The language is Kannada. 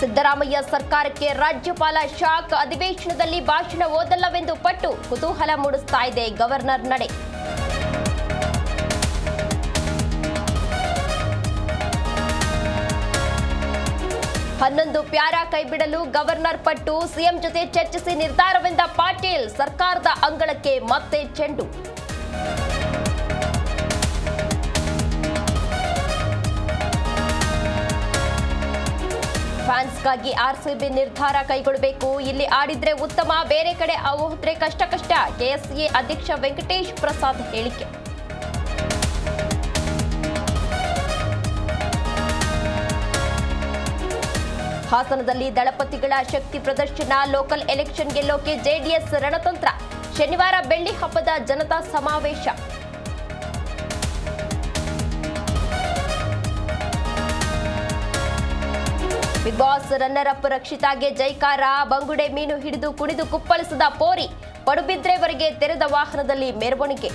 ಸಿದ್ದರಾಮಯ್ಯ ಸರ್ಕಾರಕ್ಕೆ ರಾಜ್ಯಪಾಲ ಶಾಕ್. ಅಧಿವೇಶನದಲ್ಲಿ ಭಾಷಣ ಓದಲ್ಲವೆಂದು ಪಟ್ಟು ಕುತೂಹಲ ಮೂಡಿಸ್ತಾ ಇದೆ ಗವರ್ನರ್ ನಡೆ. ಹನ್ನೊಂದು ಪ್ಯಾರಾ ಕೈಬಿಡಲು ಗವರ್ನರ್ ಪಟ್ಟು. ಸಿಎಂ ಜೊತೆ ಚರ್ಚಿಸಿ ನಿರ್ಧಾರವೆಂದ ಪಾಟೀಲ್. ಸರ್ಕಾರದ ಅಂಗಳಕ್ಕೆ ಮತ್ತೆ ಚೆಂಡು. ಫ್ಯಾನ್ಸ್ಗಾಗಿ ಆರ್ಸಿಬಿ ನಿರ್ಧಾರ ಕೈಗೊಳ್ಳಬೇಕು. ಇಲ್ಲಿ ಆಡಿದ್ರೆ ಉತ್ತಮ, ಬೇರೆ ಕಡೆ ಹೋದ್ರೆ ಕಷ್ಟ. ಕೆಎಸ್ಸಿಎ ಅಧ್ಯಕ್ಷ ವೆಂಕಟೇಶ್ ಪ್ರಸಾದ್ ಹೇಳಿಕೆ. ಹಾಸನದಲ್ಲಿ ದಳಪತಿಗಳ ಶಕ್ತಿ ಪ್ರದರ್ಶನ. ಲೋಕಲ್ ಎಲೆಕ್ಷನ್ ಗೆಲ್ಲೋಕೆ ಜೆಡಿಎಸ್ ರಣತಂತ್ರ. ಶನಿವಾರ ಬೆಳ್ಳಿ ಹಬ್ಬದ ಜನತಾ ಸಮಾವೇಶ. ಬಿಗ್ ಬಾಸ್ ರನ್ನರ್ ಅಪ್ ರಕ್ಷಿತಾಗೆ ಜೈಕಾರ. ಬಂಗುಡೆ ಮೀನು ಹಿಡಿದು ಕುಣಿದು ಕುಪ್ಪಳಿಸಿದ ಪೋರಿ. ಪಡುಬಿದ್ರೆವರೆಗೆ ತೆರೆದ ವಾಹನದಲ್ಲಿ ಮೆರವಣಿಗೆ.